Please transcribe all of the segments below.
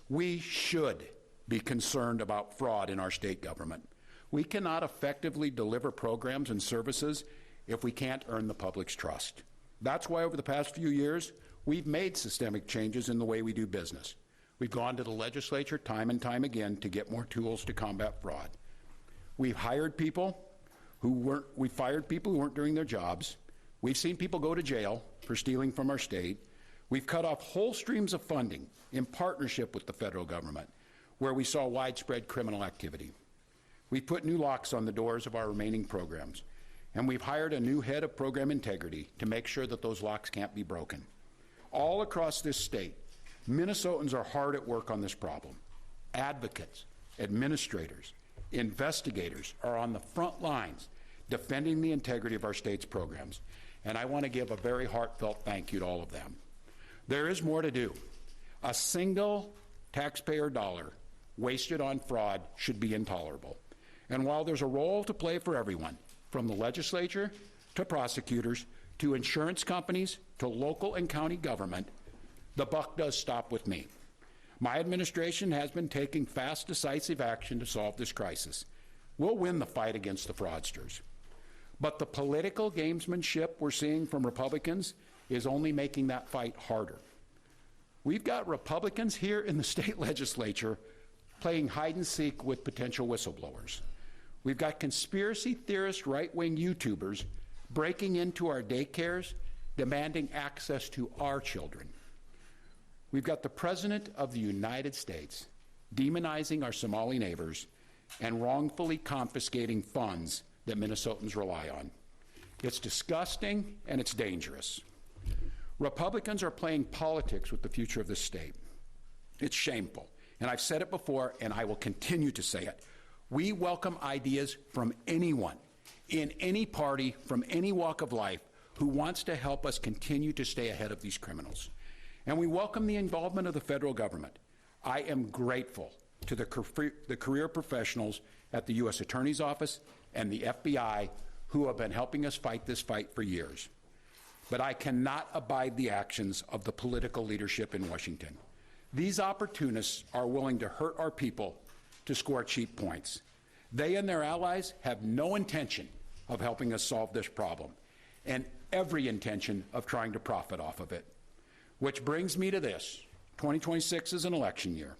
We should be concerned about fraud in our state government. We cannot effectively deliver programs and services if we can't earn the public's trust. That's why over the past few years, we've made systemic changes in the way we do business. We've gone to the legislature time and time again to get more tools to combat fraud. We've hired people we fired people who weren't doing their jobs. We've seen people go to jail for stealing from our state. We've cut off whole streams of funding in partnership with the federal government, where we saw widespread criminal activity. We've put new locks on the doors of our remaining programs, and we've hired a new head of program integrity to make sure that those locks can't be broken. All across this state, Minnesotans are hard at work on this problem. Advocates, administrators, investigators are on the front lines defending the integrity of our state's programs, and I want to give a very heartfelt thank you to all of them. There is more to do. A single taxpayer dollar wasted on fraud should be intolerable. And while there's a role to play for everyone, from the legislature to prosecutors to insurance companies to local and county government, the buck does stop with me. My administration has been taking fast, decisive action to solve this crisis. We'll win the fight against the fraudsters. But the political gamesmanship we're seeing from Republicans is only making that fight harder. We've got Republicans here in the state legislature playing hide and seek with potential whistleblowers. We've got conspiracy theorist right-wing YouTubers breaking into our daycares, demanding access to our children. We've got the President of the United States demonizing our Somali neighbors and wrongfully confiscating funds that Minnesotans rely on. It's disgusting and it's dangerous. Republicans are playing politics with the future of this state. It's shameful, and I've said it before and I will continue to say it. We welcome ideas from anyone, in any party, from any walk of life, who wants to help us continue to stay ahead of these criminals. And we welcome the involvement of the federal government. I am grateful to the career professionals at the U.S. Attorney's Office and the FBI who have been helping us fight this fight for years. But I cannot abide the actions of the political leadership in Washington. These opportunists are willing to hurt our people to score cheap points. They and their allies have no intention of helping us solve this problem, and every intention of trying to profit off of it. Which brings me to this. 2026 is an election year.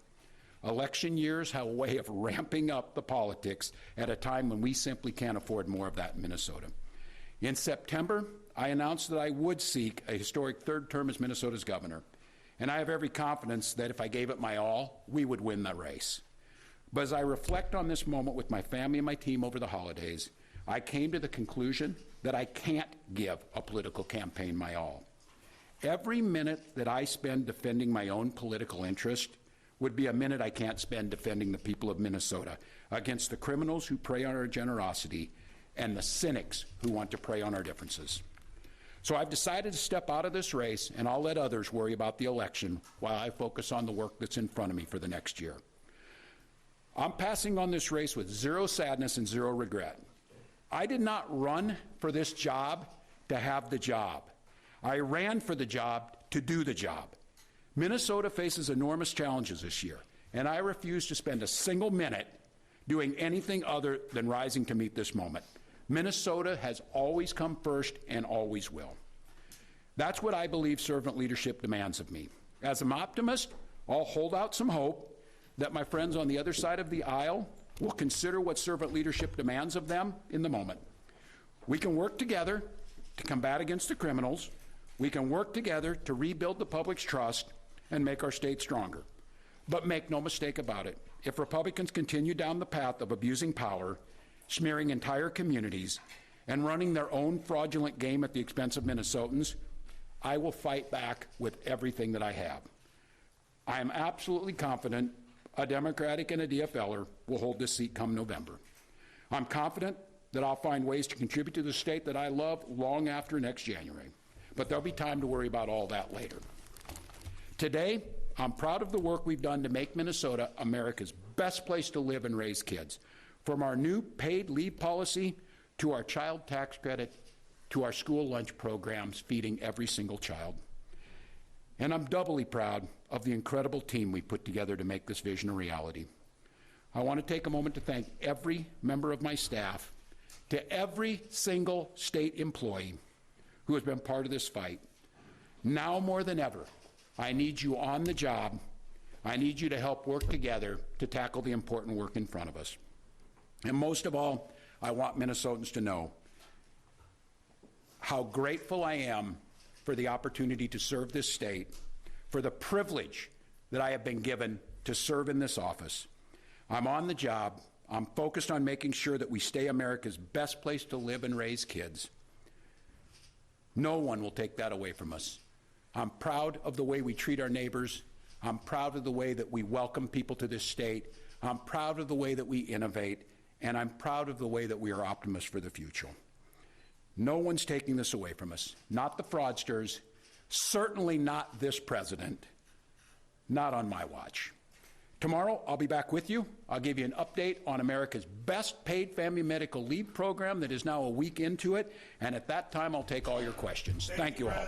Election years have a way of ramping up the politics at a time when we simply can't afford more of that in Minnesota. In September, I announced that I would seek a historic third term as Minnesota's governor, and I have every confidence that if I gave it my all, we would win the race. But as I reflect on this moment with my family and my team over the holidays, I came to the conclusion that I can't give a political campaign my all. Every minute that I spend defending my own political interest would be a minute I can't spend defending the people of Minnesota against the criminals who prey on our generosity and the cynics who want to prey on our differences. So I've decided to step out of this race, and I'll let others worry about the election while I focus on the work that's in front of me for the next year. I'm passing on this race with zero sadness and zero regret. I did not run for this job to have the job. I ran for the job to do the job. Minnesota faces enormous challenges this year, and I refuse to spend a single minute doing anything other than rising to meet this moment. Minnesota has always come first and always will. That's what I believe servant leadership demands of me. As an optimist, I'll hold out some hope that my friends on the other side of the aisle will consider what servant leadership demands of them in the moment. We can work together to combat against the criminals. We can work together to rebuild the public's trust and make our state stronger. But make no mistake about it, if Republicans continue down the path of abusing power, smearing entire communities, and running their own fraudulent game at the expense of Minnesotans, I will fight back with everything that I have. I am absolutely confident a Democratic and a DFLer will hold this seat come November. I'm confident that I'll find ways to contribute to the state that I love long after next January. But there'll be time to worry about all that later. Today, I'm proud of the work we've done to make Minnesota America's best place to live and raise kids. From our new paid leave policy to our child tax credit to our school lunch programs feeding every single child. And I'm doubly proud of the incredible team we put together to make this vision a reality. I want to take a moment to thank every member of my staff, to every single state employee who has been part of this fight. Now more than ever, I need you on the job. I need you to help work together to tackle the important work in front of us. And most of all, I want Minnesotans to know how grateful I am for the opportunity to serve this state, for the privilege that I have been given to serve in this office. I'm on the job. I'm focused on making sure that we stay America's best place to live and raise kids. No one will take that away from us. I'm proud of the way we treat our neighbors. I'm proud of the way that we welcome people to this state. I'm proud of the way that we innovate. And I'm proud of the way that we are optimists for the future. No one's taking this away from us. Not the fraudsters, certainly not this president, not on my watch. Tomorrow, I'll be back with you. I'll give you an update on America's best paid family medical leave program that is now a week into it. And at that time, I'll take all your questions. Thank you all.